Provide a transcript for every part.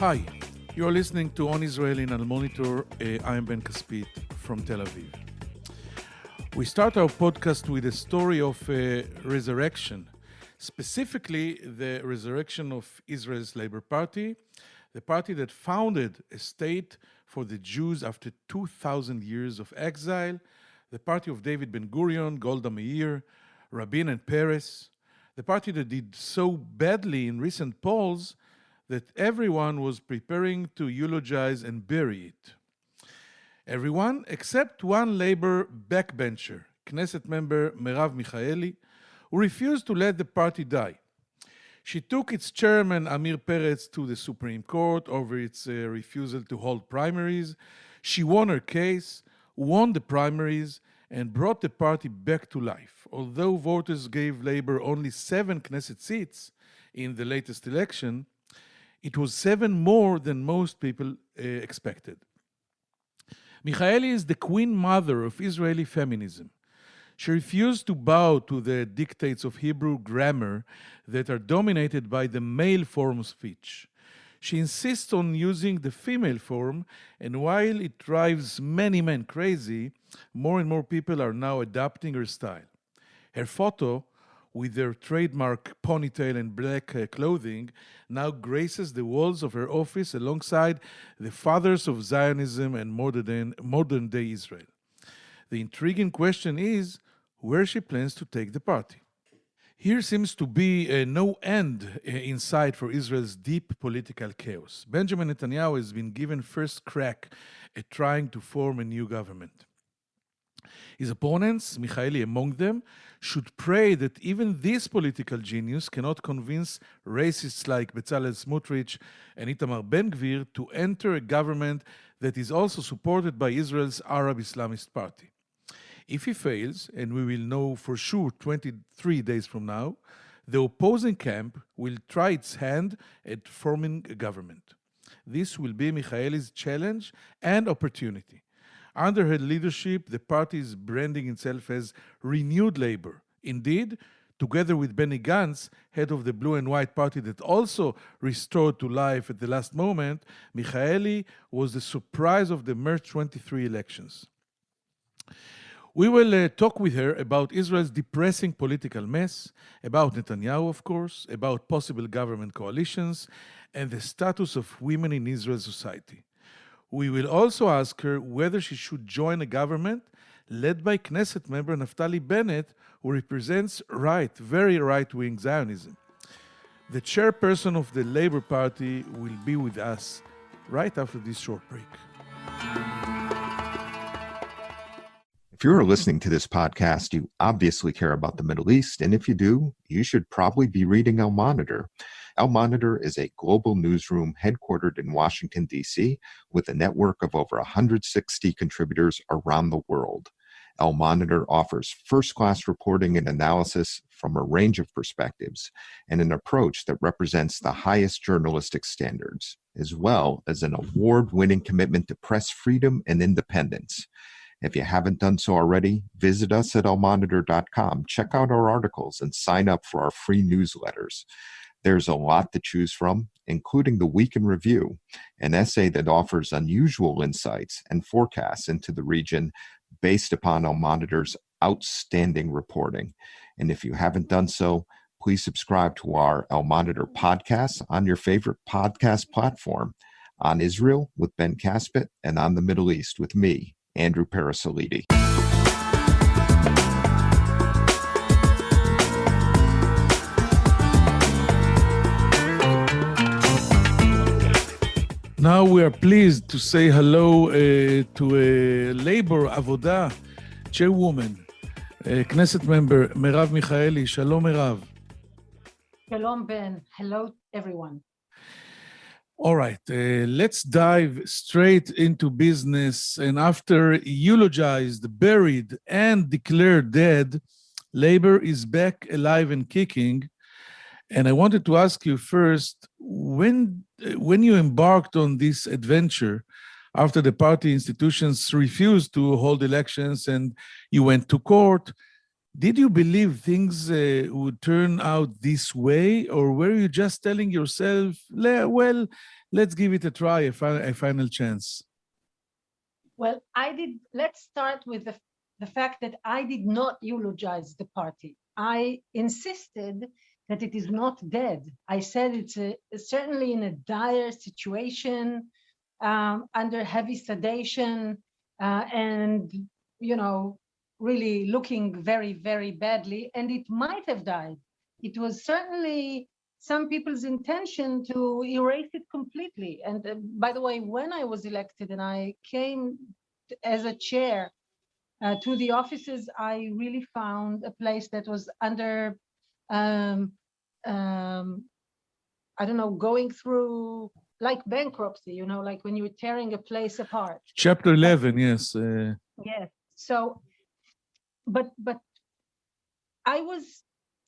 Hi, you're listening to On Israel in Al Monitor. I am Ben Caspit from Tel Aviv. We start our podcast with a story of resurrection, specifically the resurrection of Israel's Labor Party, the party that founded a state for the Jews after 2,000 years of exile, the party of David Ben-Gurion, Golda Meir, Rabin and Peres, the party that did so badly in recent polls that everyone was preparing to eulogize and bury it. Everyone except one Labor backbencher, Knesset member Merav Michaeli, who refused to let the party die. She took its chairman Amir Peretz to the Supreme Court over its refusal to hold primaries. She won her case, won the primaries, and brought the party back to life. Although voters gave Labor only 7 Knesset seats in the latest election, it was 7 more than most people expected. Michaeli is the queen mother of Israeli feminism. She refused to bow to the dictates of Hebrew grammar that are dominated by the male form of speech. She insists on using the female form, and while it drives many men crazy, more and more people are now adopting her style. Her photo, with their trademark ponytail and black clothing, now graces the walls of her office alongside the fathers of Zionism and modern-day Israel. The intriguing question is where she plans to take the party. Here seems to be no end in sight for Israel's deep political chaos. Benjamin Netanyahu has been given first crack at trying to form a new government. His opponents, Michaeli among them, should pray that even this political genius cannot convince racists like Bezalel Smotrich and Itamar Ben-Gvir to enter a government that is also supported by Israel's Arab Islamist party. If he fails, and we will know for sure 23 days from now, the opposing camp will try its hand at forming a government. This will be Michaeli's challenge and opportunity. Under her leadership, the party is branding itself as renewed labor. Indeed, together with Benny Gantz, head of the Blue and White Party that also restored to life at the last moment, Michaeli was the surprise of the March 23 elections. We will talk with her about Israel's depressing political mess, about Netanyahu, of course, about possible government coalitions, and the status of women in Israel's society. We will also ask her whether she should join a government led by Knesset member Naftali Bennett, who represents very right-wing Zionism. The chairperson of the Labor Party will be with us right after this short break. If you're listening to this podcast, you obviously care about the Middle East, and if you do, you should probably be reading Al Monitor. Al Monitor is a global newsroom headquartered in Washington, D.C., with a network of over 160 contributors around the world. Al Monitor offers first-class reporting and analysis from a range of perspectives and an approach that represents the highest journalistic standards, as well as an award-winning commitment to press freedom and independence. If you haven't done so already, visit us at almonitor.com, check out our articles, and sign up for our free newsletters. There's a lot to choose from, including the Week in Review, an essay that offers unusual insights and forecasts into the region based upon Al Monitor's outstanding reporting. And if you haven't done so, please subscribe to our Al Monitor podcast on your favorite podcast platform, on Israel with Ben Caspit, and on the Middle East with me, Andrew Parasolidi. Now we are pleased to say hello to a Labor Avoda chairwoman, Knesset member Merav Michaeli. Shalom, Merav. Shalom, Ben. Hello, everyone. All right, let's dive straight into business. And after eulogized, buried, and declared dead, Labor is back alive and kicking. And I wanted to ask you first, when you embarked on this adventure, after the party institutions refused to hold elections and you went to court, Did you believe things would turn out this way, or were you just telling yourself, well, let's give it a try, a final chance? Well, let's start with the fact that I did not eulogize the party. I insisted that it is not dead. I said it's certainly in a dire situation, under heavy sedation, and, really looking very, very badly, and it might have died. It was certainly some people's intention to erase it completely. And by the way, when I was elected and I came as a chair to the offices, I really found a place that was under, I don't know, going through like bankruptcy, like when you're tearing a place apart. Chapter 11, yes. Yes. So, but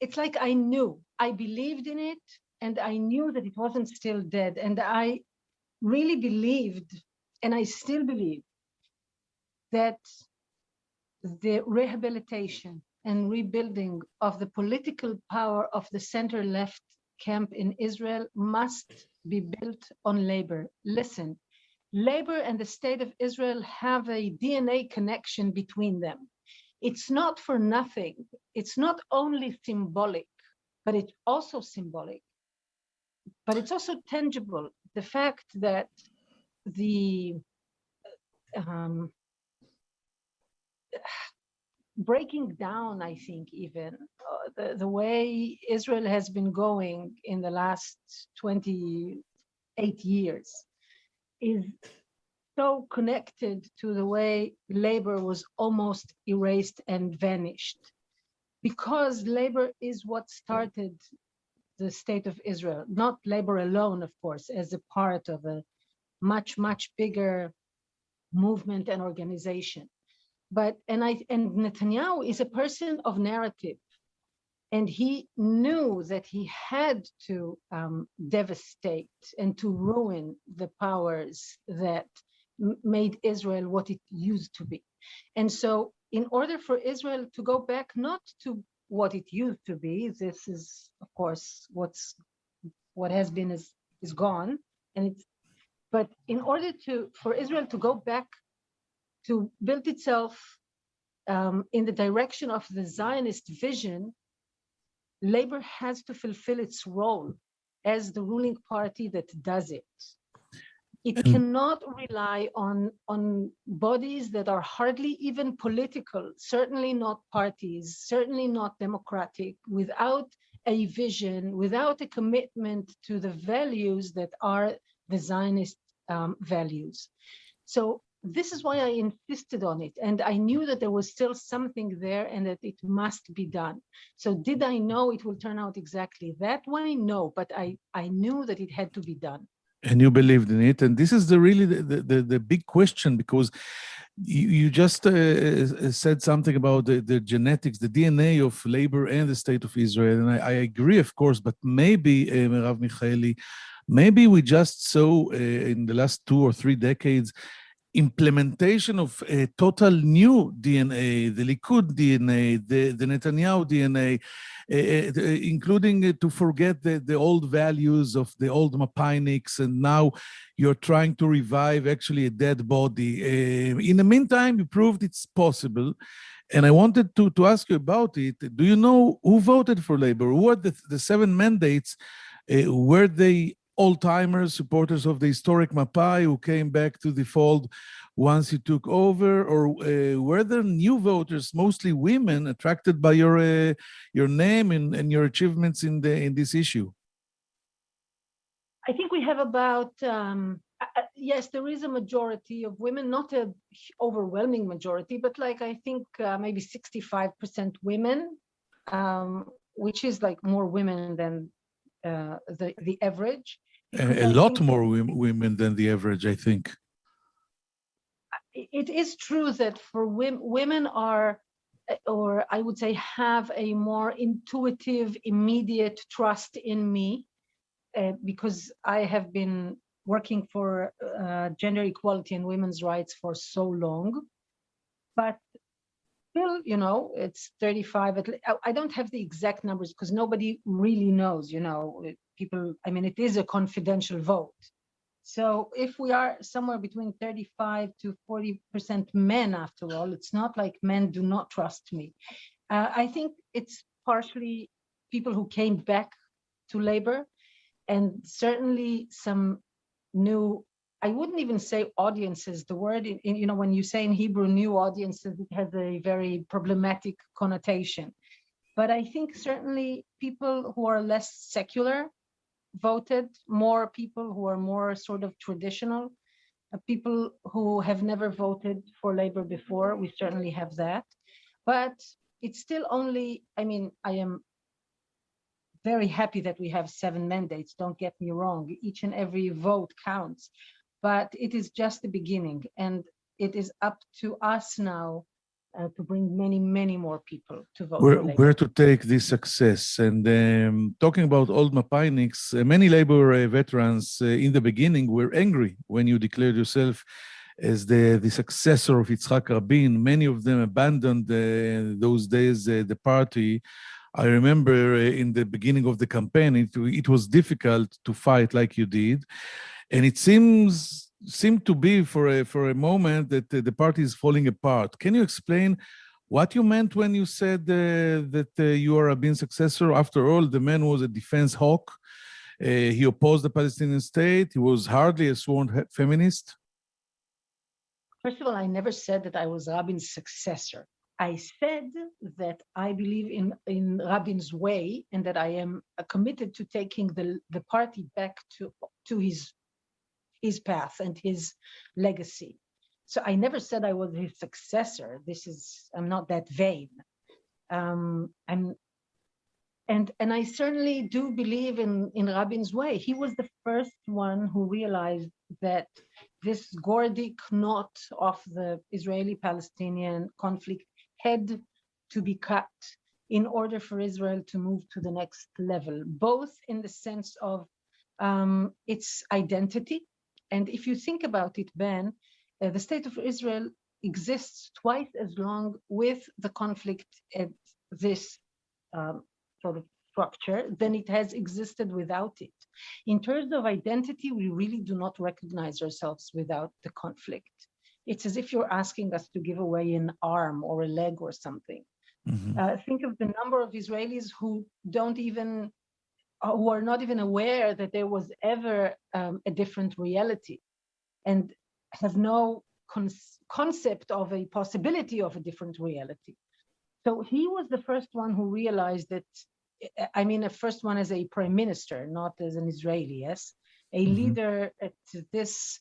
it's like I knew, I believed in it, and I knew that it wasn't still dead. And I really believed, and I still believe, that the rehabilitation and rebuilding of the political power of the center-left camp in Israel must be built on labor. Listen, labor and the state of Israel have a DNA connection between them. It's not for nothing. It's not only symbolic, but it's also symbolic. But it's also tangible. The fact that the breaking down, I think, even the way Israel has been going in the last 28 years is so connected to the way labor was almost erased and vanished. Because labor is what started the state of Israel, not labor alone, of course, as a part of a much, much bigger movement and organization. And Netanyahu is a person of narrative, and he knew that he had to devastate and to ruin the powers that made Israel what it used to be. And so in order for Israel to go back not to what it used to be, this is, of course, what has been is gone, but in order for Israel to go back to build itself in the direction of the Zionist vision, labor has to fulfill its role as the ruling party that does it. It cannot rely on bodies that are hardly even political, certainly not parties, certainly not democratic, without a vision, without a commitment to the values that are the Zionist values. So this is why I insisted on it. And I knew that there was still something there and that it must be done. So did I know it will turn out exactly that way? No, but I knew that it had to be done. And you believed in it. And this is really the big question, because you just said something about the genetics, the DNA of labor and the state of Israel. And I agree, of course, but maybe, Merav Michaeli, maybe we just saw in the last 2 or 3 decades implementation of a total new DNA, the Likud DNA, the Netanyahu DNA, including to forget the old values of the old Mapayniks, and now you're trying to revive actually a dead body. In the meantime, you proved it's possible. And I wanted to ask you about it. Do you know who voted for labor? Who are the 7 mandates? Were they old-timers, supporters of the historic Mapai who came back to the fold once you took over, or were there new voters, mostly women, attracted by your name and your achievements in this issue? I think we have about, yes, there is a majority of women, not an overwhelming majority, but like I think maybe 65% women, which is like more women than the average. A lot more women than the average, I think. It is true that for women are, or I would say, have a more intuitive, immediate trust in me, because I have been working for gender equality and women's rights for so long. But still, it's 35. I don't have the exact numbers because nobody really knows, people, it is a confidential vote. So if we are somewhere between 35 to 40% men, after all, it's not like men do not trust me. I think it's partially people who came back to labor, and certainly some new, I wouldn't even say audiences. The word, when you say in Hebrew new audiences, it has a very problematic connotation. But I think certainly people who are less secular voted, more people who are more sort of traditional, people who have never voted for labor before. We certainly have that. But it's still only, I am very happy that we have 7 mandates. Don't get me wrong. Each and every vote counts. But it is just the beginning. And it is up to us now to bring many, many more people to vote for labor. Where to take this success. And talking about old Mapayniks, many labor veterans in the beginning were angry when you declared yourself as the successor of Yitzhak Rabin. Many of them abandoned those days the party. I remember in the beginning of the campaign, it was difficult to fight like you did. And it seemed to be for a moment that the party is falling apart. Can you explain what you meant when you said that you are Rabin's successor? After all, the man was a defense hawk. He opposed the Palestinian state. He was hardly a sworn feminist. First of all, I never said that I was Rabin's successor. I said that I believe in Rabin's way, and that I am committed to taking the party back to his path and his legacy. So I never said I was his successor. I'm not that vain. And I certainly do believe in Rabin's way. He was the first one who realized that this Gordic knot of the Israeli-Palestinian conflict had to be cut in order for Israel to move to the next level, both in the sense of its identity. And if you think about it, Ben, the state of Israel exists twice as long with the conflict at this sort of structure than it has existed without it. In terms of identity, we really do not recognize ourselves without the conflict. It's as if you're asking us to give away an arm or a leg or something. Mm-hmm. Think of the number of Israelis who are not even aware that there was ever a different reality, and have no concept of a possibility of a different reality. So he was the first one who realized that, the first one as a prime minister, not as an Israeli, yes? A leader at this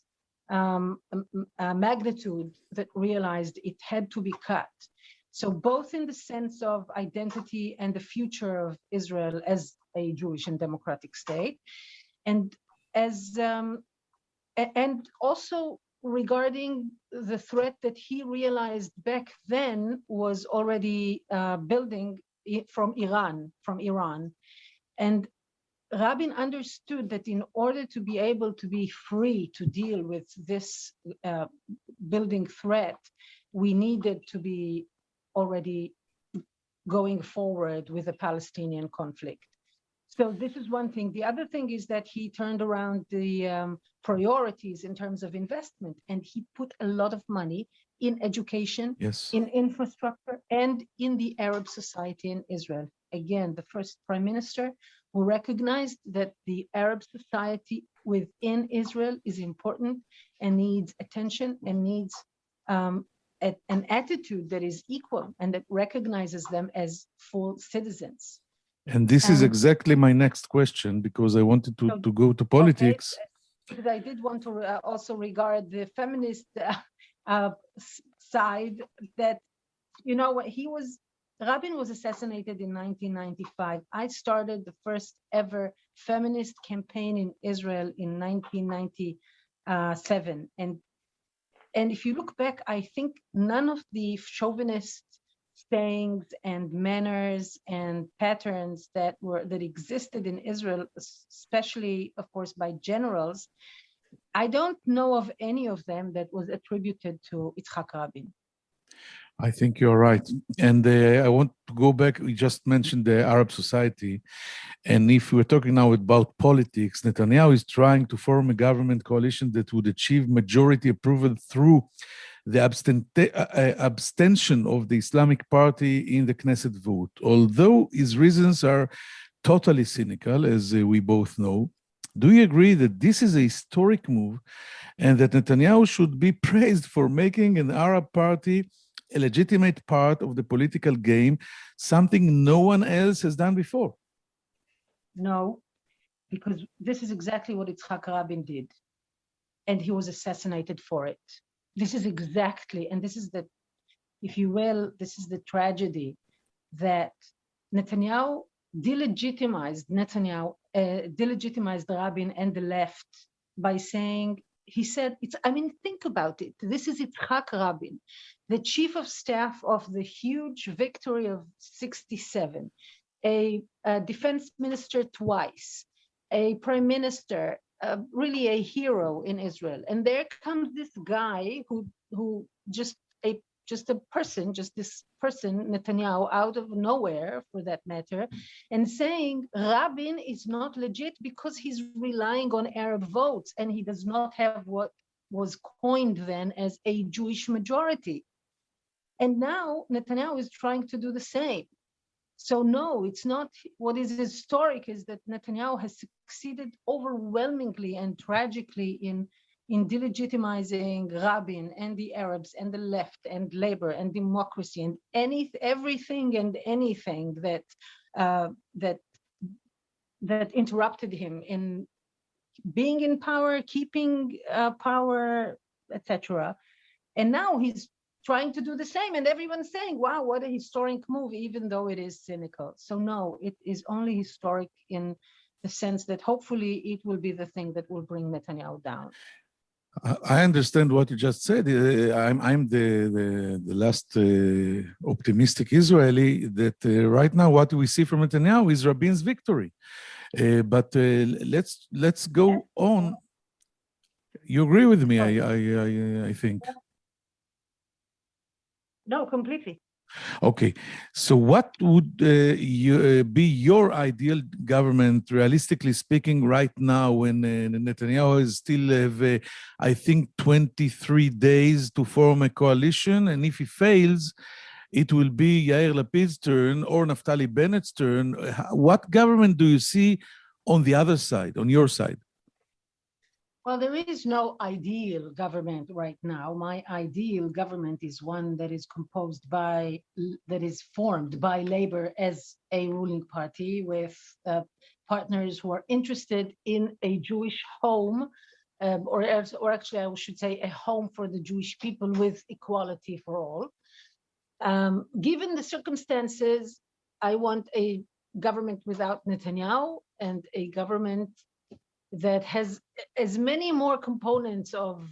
magnitude that realized it had to be cut. So both in the sense of identity and the future of Israel as a Jewish and democratic state, and also regarding the threat that he realized back then was already building from Iran. And Rabin understood that in order to be able to be free to deal with this building threat, we needed to be already going forward with the Palestinian conflict. So this is one thing. The other thing is that he turned around the priorities in terms of investment, and he put a lot of money in education, yes, in infrastructure, and in the Arab society in Israel. Again, the first prime minister who recognized that the Arab society within Israel is important and needs attention and needs an attitude that is equal and that recognizes them as full citizens. And this is exactly my next question, because I wanted to go to politics. Okay, because I did want to also regard the feminist side, that, Rabin was assassinated in 1995. I started the first ever feminist campaign in Israel in 1997. And if you look back, I think none of the chauvinist sayings and manners and patterns that existed in Israel, especially, of course, by generals, I don't know of any of them that was attributed to Yitzhak Rabin. I think you're right. And I want to go back. We just mentioned the Arab society. And if we're talking now about politics, Netanyahu is trying to form a government coalition that would achieve majority approval through the abstention of the Islamic Party in the Knesset vote. Although his reasons are totally cynical, as we both know, do you agree that this is a historic move and that Netanyahu should be praised for making an Arab party a legitimate part of the political game, something no one else has done before? No, because this is exactly what Yitzhak Rabin did, and he was assassinated for it. This is exactly, and this is the, if you will, this is the tragedy that Netanyahu delegitimized Rabin and the left by saying, he said, think about it. This is Yitzhak Rabin, the chief of staff of the huge victory of 67, a defense minister twice, a prime minister, really a hero in Israel. And there comes this guy who this person, Netanyahu, out of nowhere for that matter, and saying Rabin is not legit because he's relying on Arab votes and he does not have what was coined then as a Jewish majority. And now Netanyahu is trying to do the same. So no, it's not. What is historic is that Netanyahu has succeeded overwhelmingly and tragically in delegitimizing Rabin and the Arabs and the left and labor and democracy and everything and anything that interrupted him in being in power, keeping power, etc. And now he's trying to do the same, and everyone's saying, wow, what a historic move, even though it is cynical. So no, it is only historic in the sense that hopefully it will be the thing that will bring Netanyahu down. I understand what you just said. I'm the last optimistic Israeli that right now what we see from Netanyahu is Rabin's victory. But let's go on. You agree with me, I think. No, completely. Okay, so what would be your ideal government, realistically speaking, right now when Netanyahu still have, I think, 23 days to form a coalition, and if he fails, it will be Yair Lapid's turn or Naftali Bennett's turn. What government do you see on the other side, on your side? Well, there is no ideal government right now. My ideal government is one that is formed by labor as a ruling party with partners who are interested in a Jewish home, or actually I should say a home for the Jewish people with equality for all. Given the circumstances, I want a government without Netanyahu and a government that has as many more components of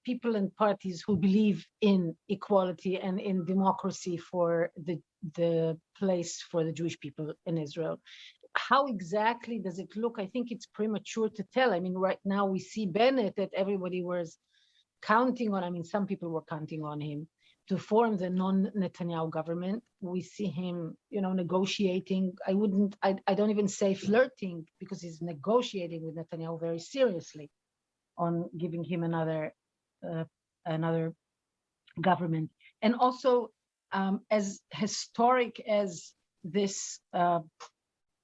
people and parties who believe in equality and in democracy for the place for the Jewish people in Israel. How exactly does it look? I think it's premature to tell. I mean, right now we see Bennett that everybody was counting on. I mean, some people were counting on him to form the non-Netanyahu government. We see him, negotiating. I don't even say flirting, because he's negotiating with Netanyahu very seriously on giving him another government. And also, as historic as this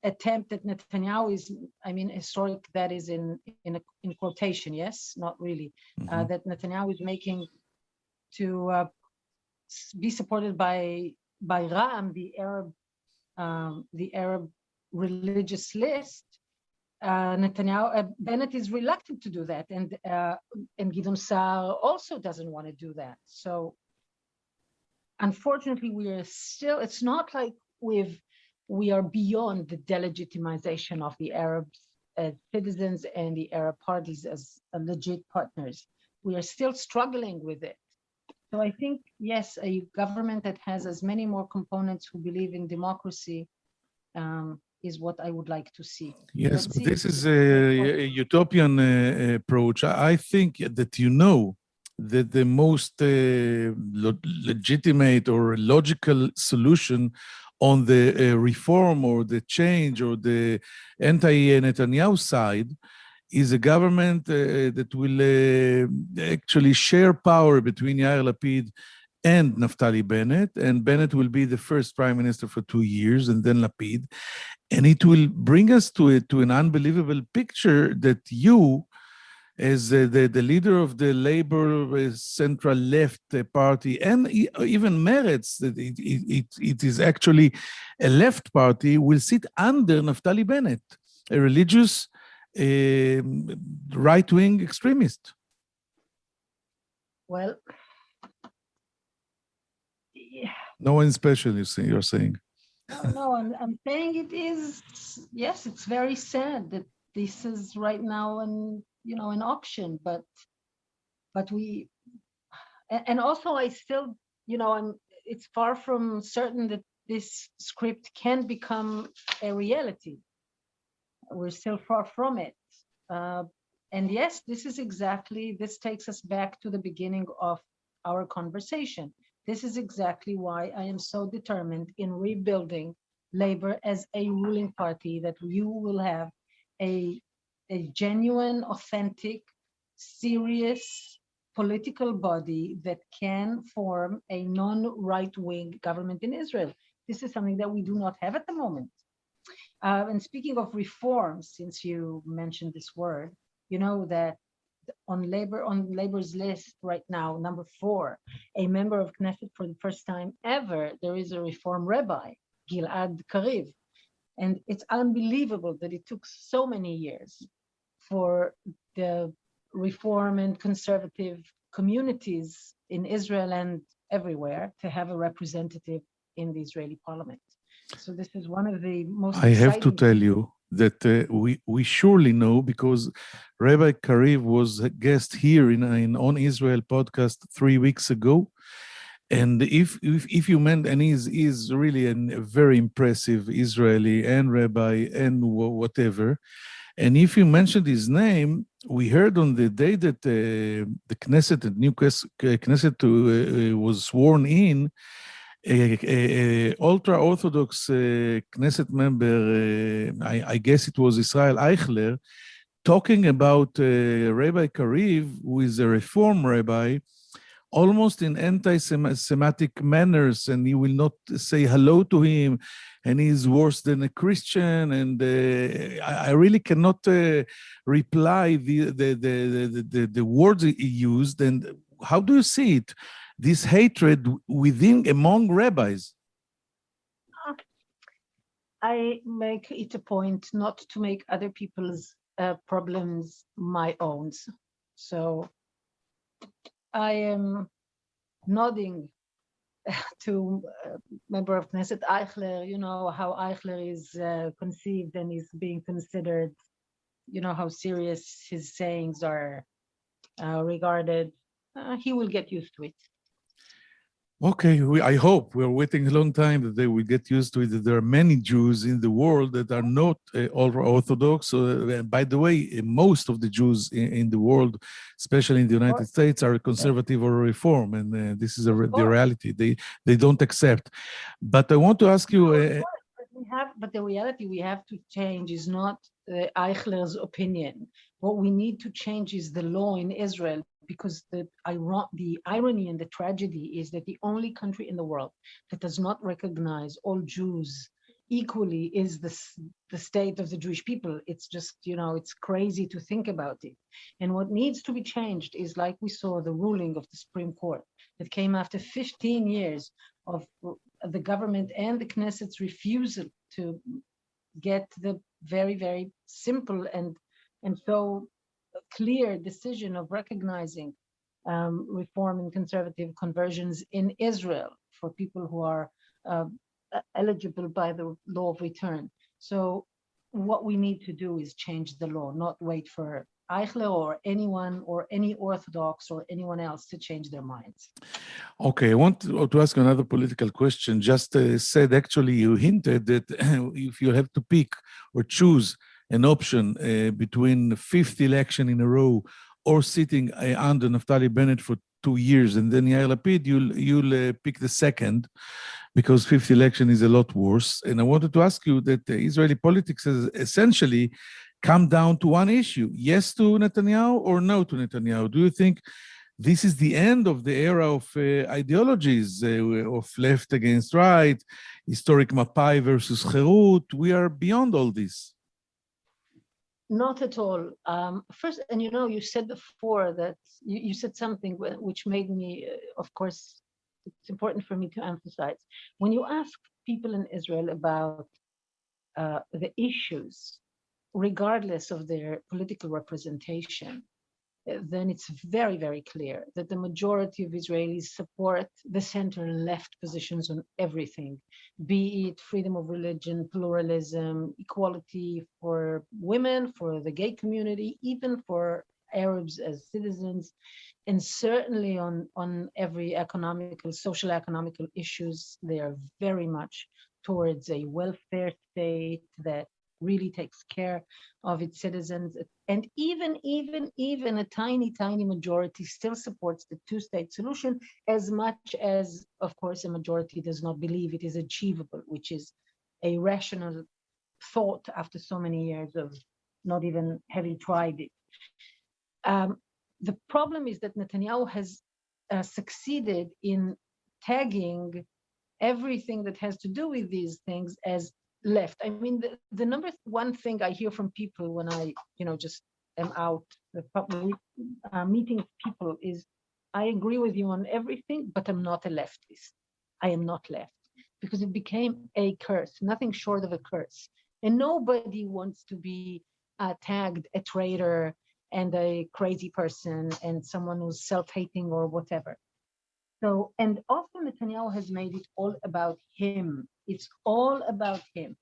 attempt at Netanyahu is, historic, that is in quotation, yes, not really, that Netanyahu is making to be supported by Ra'am, the Arab religious list. Bennett is reluctant to do that, and Gideon Sa'ar also doesn't want to do that. So, unfortunately, we are still. It's not like we are beyond the delegitimization of the Arabs as citizens and the Arab parties as legit partners. We are still struggling with it. So I think, yes, a government that has as many more components who believe in democracy is what I would like to see. Yes, but this is a utopian approach. I think that that the most legitimate or logical solution on the reform or the change or the anti-Netanyahu side is a government that will actually share power between Yair Lapid and Naftali Bennett, and Bennett will be the first prime minister for 2 years, and then Lapid. And it will bring us to an unbelievable picture that you, as the leader of the Labor Central Left Party, and even Meretz, that it is actually a left party, will sit under Naftali Bennett, a religious right-wing extremist. Well, yeah. No one special, you're saying. No, I'm saying it is, yes, it's very sad that this is right now an option, but we, and also I still, it's far from certain that this script can become a reality. We're still far from it. And yes, this takes us back to the beginning of our conversation. This is exactly why I am so determined in rebuilding Labor as a ruling party, that you will have a genuine, authentic, serious political body that can form a non-right-wing government in Israel. This is something that we do not have at the moment. And speaking of reforms, since you mentioned this word, you know that on Labor's list right now, number 4, a member of Knesset for the first time ever, there is a reform rabbi, Gilad Kariv. And it's unbelievable that it took so many years for the reform and conservative communities in Israel and everywhere to have a representative in the Israeli parliament. So this is one of the most I have to tell you that we surely know, because Rabbi Kariv was a guest here in On Israel podcast 3 weeks ago. And if you meant, and he's really a very impressive Israeli and rabbi and whatever. And if you mentioned his name, we heard on the day that the Knesset, the new Knesset was sworn in, a ultra-Orthodox Knesset member, I guess it was Israel Eichler, talking about Rabbi Kariv, who is a reform rabbi, almost in anti-Semitic manners, and you will not say hello to him, and he's worse than a Christian, and I really cannot reply the words he used. And how do you see it, this hatred among rabbis? I make it a point not to make other people's problems my own. So I am nodding to member of Knesset Eichler, you know, how Eichler is conceived and is being considered, you know, how serious his sayings are regarded. He will get used to it. Okay, I hope. We're waiting a long time that they will get used to it. That there are many Jews in the world that are not ultra-Orthodox. By the way, most of the Jews in the world, especially in the United States, are conservative or reform, and this is the reality. They don't accept. But I want to ask you. But the reality we have to change is not Eichler's opinion. What we need to change is the law in Israel, because the irony and the tragedy is that the only country in the world that does not recognize all Jews equally is the state of the Jewish people. It's just, you know, it's crazy to think about it. And what needs to be changed is, like we saw the ruling of the Supreme Court that came after 15 years of the government and the Knesset's refusal to get the very, very simple and so clear decision of recognizing reform and conservative conversions in Israel for people who are eligible by the law of return. So what we need to do is change the law, not wait for Eichler or anyone or any Orthodox or anyone else to change their minds. Okay, I want to ask another political question. Just said, actually, you hinted that if you have to pick or choose an option between the 5th election in a row or sitting under Naftali Bennett for 2 years, and then Yair Lapid, you'll pick the second, because fifth election is a lot worse. And I wanted to ask you that Israeli politics has essentially come down to one issue: yes to Netanyahu or no to Netanyahu. Do you think this is the end of the era of ideologies, of left against right, historic Mapai versus Cherut? We are beyond all this. Not at all. First, and you said before that you said something which made me, of course, it's important for me to emphasize. When you ask people in Israel about the issues, regardless of their political representation, then it's very, very clear that the majority of Israelis support the center and left positions on everything, be it freedom of religion, pluralism, equality for women, for the gay community, even for Arabs as citizens, and certainly on every social economical issues. They are very much towards a welfare state that really takes care of its citizens. And even a tiny majority still supports the two-state solution, as much as, of course, a majority does not believe it is achievable, which is a rational thought after so many years of not even having tried it. The problem is that Netanyahu has succeeded in tagging everything that has to do with these things as left. I mean, the number one thing I hear from people when I, just am out meeting people is, I agree with you on everything, but I'm not a leftist. I am not left, because it became a curse, nothing short of a curse. And nobody wants to be tagged a traitor and a crazy person and someone who's self-hating or whatever. So, and also Netanyahu has made it all about him. It's all about him.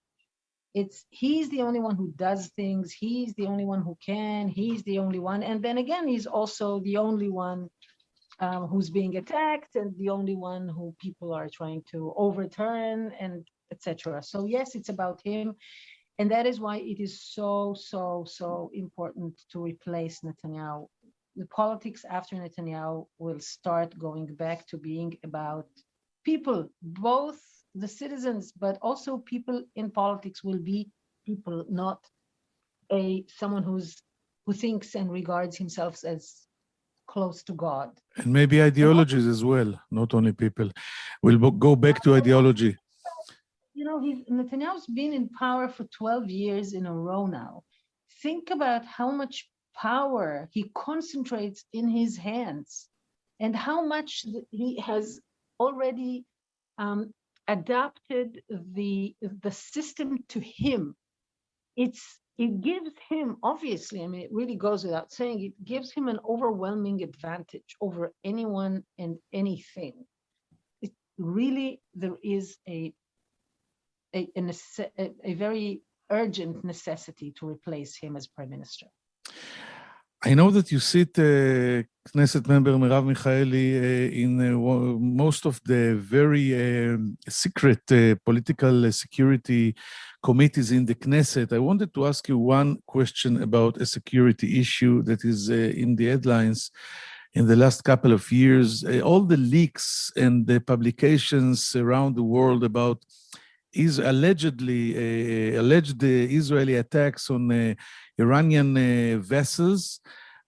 He's the only one who does things. He's the only one who can. He's the only one. And then again, he's also the only one who's being attacked, and the only one who people are trying to overturn, and etc. So yes, it's about him. And that is why it is so important to replace Netanyahu. The politics after Netanyahu will start going back to being about people, both the citizens, but also people in politics will be people, not someone who thinks and regards himself as close to God. And maybe ideologies as well, not only people. We'll go back to ideology. Netanyahu's been in power for 12 years in a row now. Think about how much power he concentrates in his hands, and how much he has already adapted the system to him. It gives him, obviously, I mean, it really goes without saying, it gives him an overwhelming advantage over anyone and anything. There is a very urgent necessity to replace him as prime minister. I know that you sit Knesset member Merav Michaeli in most of the very secret political security committees in the Knesset. I wanted to ask you one question about a security issue that is in the headlines in the last couple of years. All the leaks and the publications around the world about alleged Israeli attacks on Iranian vessels.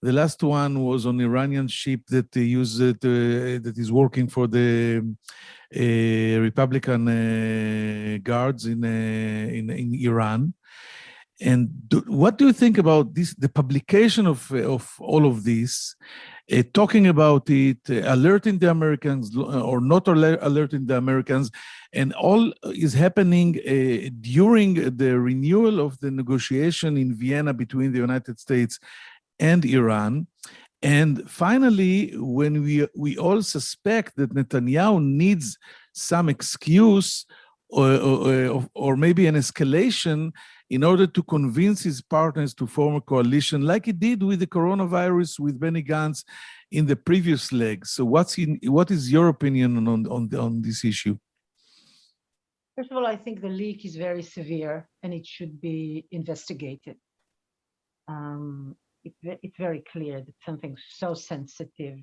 The last one was on Iranian ship that that is working for the Republican guards in Iran. And what do you think about this? The publication of all of this, talking about it, alerting the Americans or not alerting the Americans, and all is happening during the renewal of the negotiation in Vienna between the United States and Iran. And finally, when we all suspect that Netanyahu needs some excuse or maybe an escalation in order to convince his partners to form a coalition, like he did with the coronavirus with Benny Gantz in the previous leg. So what is your opinion on this issue? First of all, I think the leak is very severe and it should be investigated. it's very clear that something so sensitive,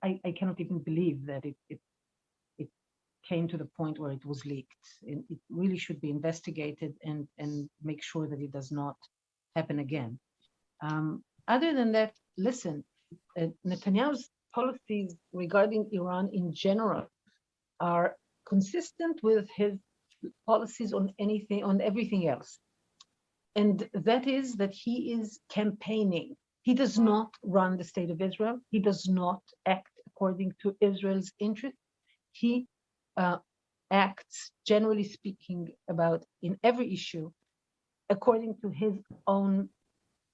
I cannot even believe that it came to the point where it was leaked. It really should be investigated and make sure that it does not happen again. Other than that, listen, Netanyahu's policies regarding Iran in general are consistent with his policies on everything else. And that is that he is campaigning. He does not run the state of Israel. He does not act according to Israel's interests. He acts, generally speaking, in every issue, according to his own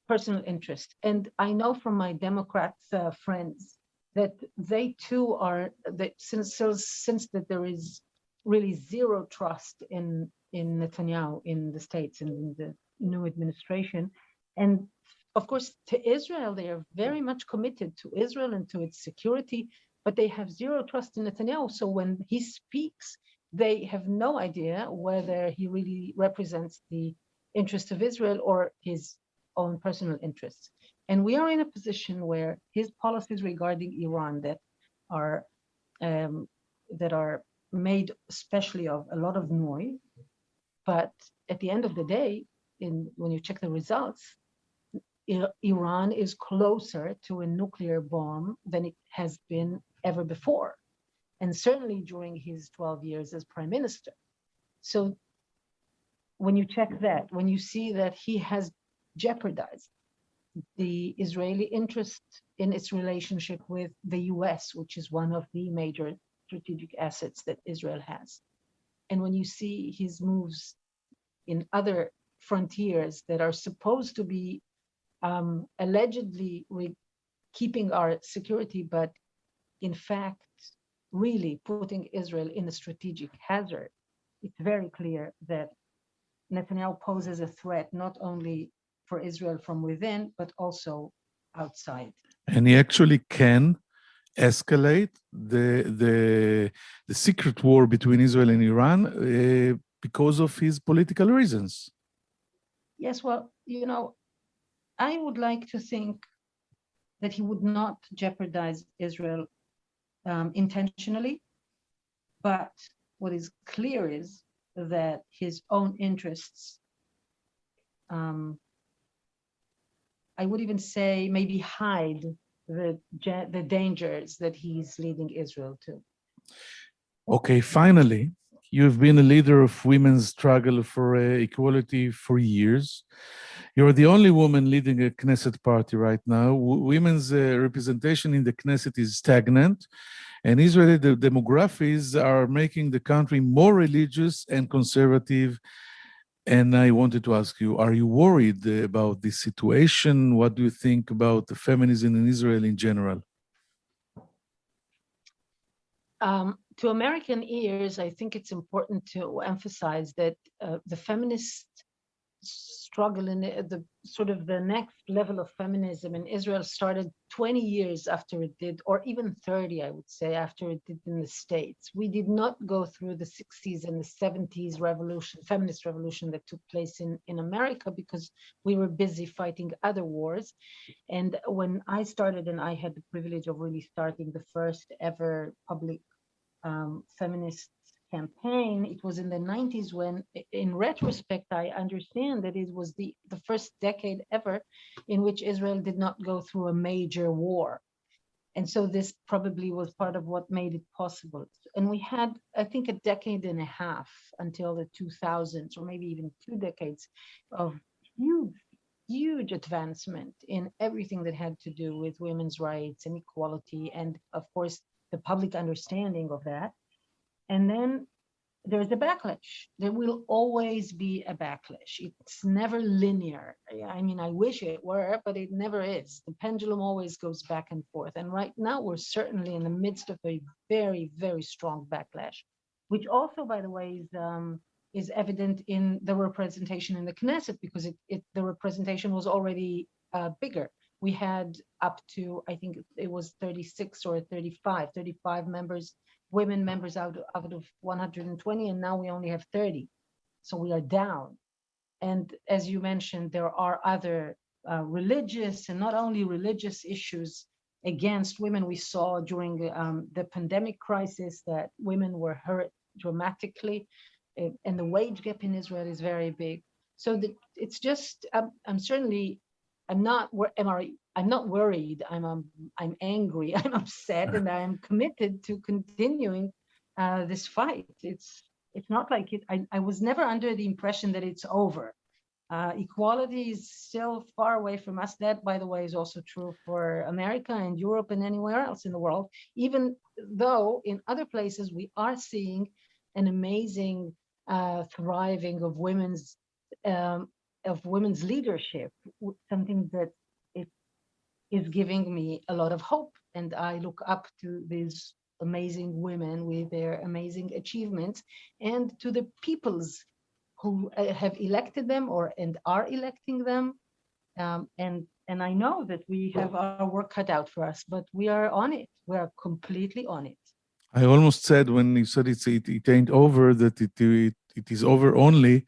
personal interest. And I know from my Democrats friends that they too are, that since that there is really zero trust in Netanyahu in the States and in the new administration. And of course, to Israel, they are very much committed to Israel and to its security, but they have zero trust in Netanyahu. So when he speaks, they have no idea whether he really represents the interests of Israel or his own personal interests. And we are in a position where his policies regarding Iran that are made especially of a lot of noise, but at the end of the day, when you check the results, Iran is closer to a nuclear bomb than it has been ever before, and certainly during his 12 years as prime minister. So when you check that, when you see that he has jeopardized the Israeli interest in its relationship with the US, which is one of the major strategic assets that Israel has, and when you see his moves in other frontiers that are supposed to be allegedly keeping our security, but in fact, really putting Israel in a strategic hazard, it's very clear that Netanyahu poses a threat not only for Israel from within, but also outside. And he actually can escalate the secret war between Israel and Iran because of his political reasons. Yes, well, I would like to think that he would not jeopardize Israel intentionally, but what is clear is that his own interests, I would even say maybe hide the dangers that he's leading Israel to. Okay, finally, you've been a leader of women's struggle for equality for years. You're the only woman leading a Knesset party right now. Women's representation in the Knesset is stagnant, and Israeli demographics are making the country more religious and conservative. And I wanted to ask you, are you worried about this situation? What do you think about the feminism in Israel in general? To American ears, I think it's important to emphasize that the feminist struggle in the sort of the next level of feminism in Israel started 20 years after it did, or even 30, I would say, after it did in the States. We did not go through the 60s and the 70s revolution, feminist revolution that took place in America, because we were busy fighting other wars. And when I started, and I had the privilege of really starting the first ever public feminist campaign, it was in the 90s when, in retrospect, I understand that it was the first decade ever in which Israel did not go through a major war. And so this probably was part of what made it possible. And we had, I think, a decade and a half until the 2000s, or maybe even 2 decades of huge advancement in everything that had to do with women's rights and equality, and of course, the public understanding of that. And then there's a backlash. There will always be a backlash. It's never linear. I mean, I wish it were, but it never is. The pendulum always goes back and forth. And right now, we're certainly in the midst of a very, very strong backlash, which also, by the way, is evident in the representation in the Knesset, because the representation was already bigger. We had up to, I think it was 36 or 35 members, women members out of 120, and now we only have 30. So we are down. And as you mentioned, there are other religious and not only religious issues against women. We saw during the pandemic crisis that women were hurt dramatically, and the wage gap in Israel is very big. So it's just I'm not worried. I'm angry. I'm upset, and I'm committed to continuing this fight. It's not like it. I was never under the impression that it's over. Equality is still far away from us. That, by the way, is also true for America and Europe and anywhere else in the world, even though in other places we are seeing an amazing thriving of women's leadership, something that it is giving me a lot of hope. And I look up to these amazing women with their amazing achievements, and to the peoples who have elected them and are electing them. And I know that we have our work cut out for us, but we are on it. We are completely on it. I almost said when you said it ain't over, that it is over only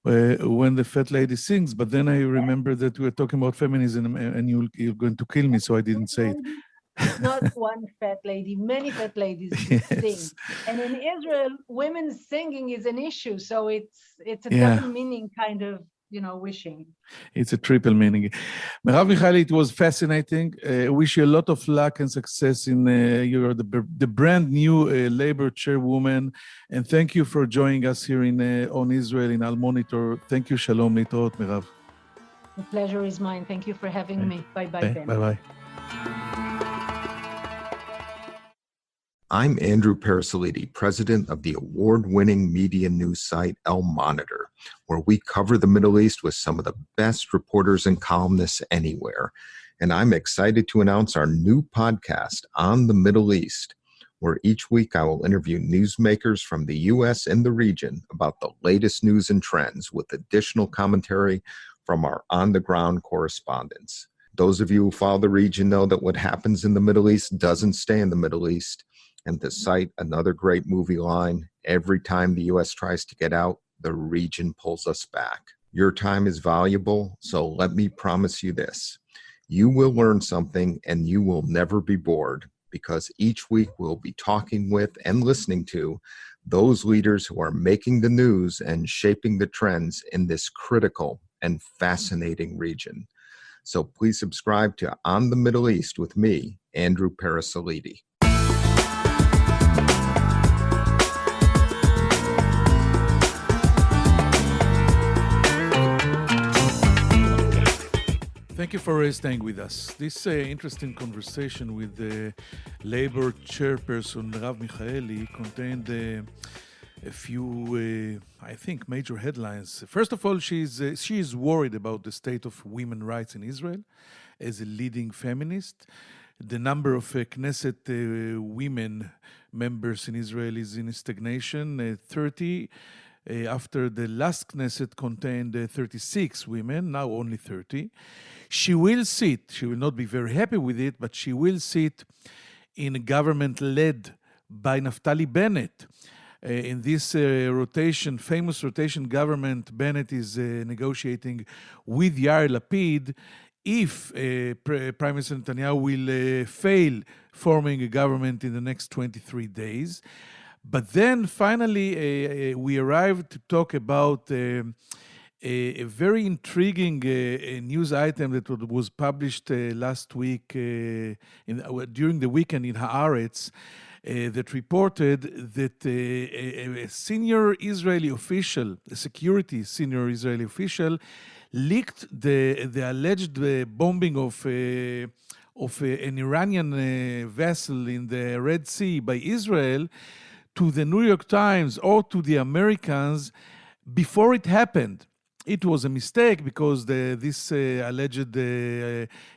when the fat lady sings. But then I remember that we were talking about feminism, and you're going to kill me, so I didn't say it. Not one fat lady, many fat ladies sing. And in Israel, women's singing is an issue. So it's a double meaning kind of, wishing. It's a triple meaning. Merav Michaeli, it was fascinating. I wish you a lot of luck and success in you're the brand new labor chairwoman. And thank you for joining us here on Israel in Al Monitor. Thank you. Shalom, Litot, Merav. The pleasure is mine. Thank you for having me. Bye-bye, Ben. Bye-bye. I'm Andrew Parasolidi, president of the award-winning media news site El Monitor, where we cover the Middle East with some of the best reporters and columnists anywhere. And I'm excited to announce our new podcast, On the Middle East, where each week I will interview newsmakers from the U.S. and the region about the latest news and trends with additional commentary from our on-the-ground correspondents. Those of you who follow the region know that what happens in the Middle East doesn't stay in the Middle East. And to cite another great movie line, every time the U.S. tries to get out, the region pulls us back. Your time is valuable, so let me promise you this. You will learn something and you will never be bored, because each week we'll be talking with and listening to those leaders who are making the news and shaping the trends in this critical and fascinating region. So please subscribe to On the Middle East with me, Andrew Parasolidi. Thank you for staying with us. This interesting conversation with the Labor chairperson, Merav Michaeli, contained a few, I think, major headlines. First of all, she is worried about the state of women's rights in Israel as a leading feminist. The number of Knesset women members in Israel is in stagnation, 30. After the last Knesset contained 36 women, now only 30. She will not be very happy with it, but she will sit in a government led by Naftali Bennett. In this famous rotation government, Bennett is negotiating with Yair Lapid if Prime Minister Netanyahu will fail forming a government in the next 23 days. But then finally, we arrived to talk about a very intriguing news item that was published last week during the weekend in Haaretz that reported that a senior Israeli official, a security senior Israeli official, leaked the alleged bombing of an Iranian vessel in the Red Sea by Israel to the New York Times or to the Americans before it happened. It was a mistake because this alleged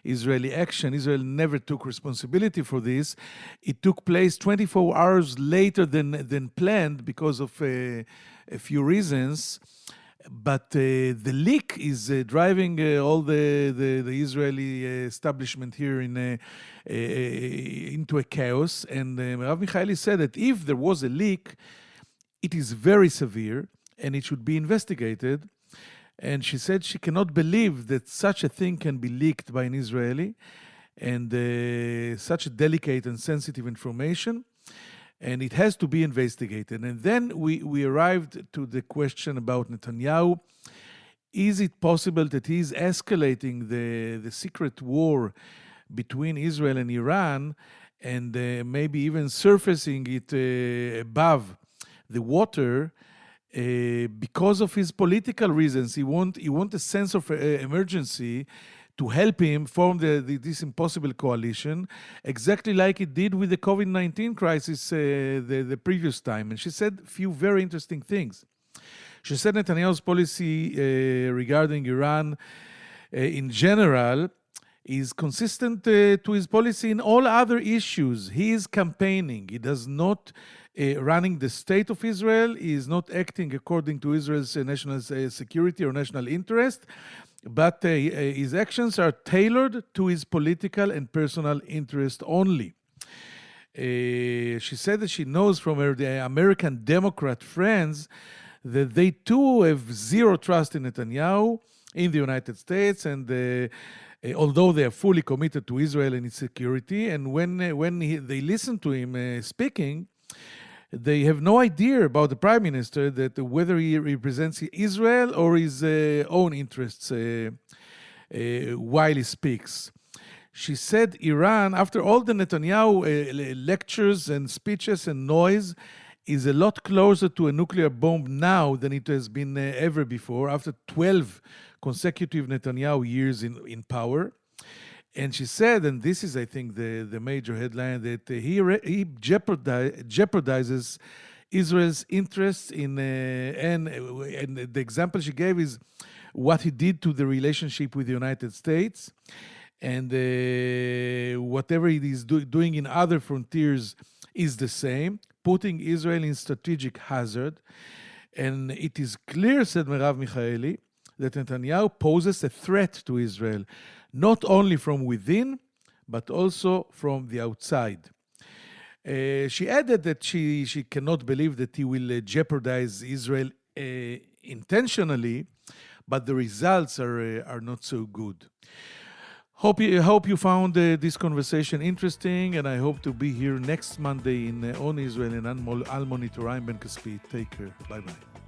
Israeli action, Israel never took responsibility for this. It took place 24 hours later than planned because of a few reasons. But the leak is driving all the Israeli establishment here into a chaos. And Merav Michaeli said that if there was a leak, it is very severe and it should be investigated. And she said she cannot believe that such a thing can be leaked by an Israeli, and such a delicate and sensitive information, and it has to be investigated. And then we arrived to the question about Netanyahu. Is it possible that he is escalating the secret war between Israel and Iran, and maybe even surfacing it above the water because of his political reasons? He want a sense of emergency to help him form this impossible coalition, exactly like it did with the COVID-19 crisis the previous time. And she said a few very interesting things. She said Netanyahu's policy regarding Iran in general is consistent to his policy in all other issues. He is campaigning. He does not running the state of Israel. He is not acting according to Israel's national security or national interest, but his actions are tailored to his political and personal interest only. She said that she knows from her American Democrat friends that they too have zero trust in Netanyahu in the United States, and although they are fully committed to Israel and its security, and when they listen to him speaking, they have no idea about the Prime Minister, that whether he represents Israel or his own interests while he speaks. She said Iran, after all the Netanyahu lectures and speeches and noise, is a lot closer to a nuclear bomb now than it has been ever before, after 12 consecutive Netanyahu years in power. And she said, and this is, I think, the major headline, that he jeopardizes Israel's interests in, and the example she gave is what he did to the relationship with the United States, and whatever he is doing in other frontiers is the same, putting Israel in strategic hazard. And it is clear, said Merav Michaeli, that Netanyahu poses a threat to Israel, not only from within, but also from the outside. She added that she cannot believe that he will jeopardize Israel intentionally, but the results are not so good. Hope you found this conversation interesting, and I hope to be here next Monday in On Israel and Al Monitor. I'm Ben Caspit. Take care. Bye-bye.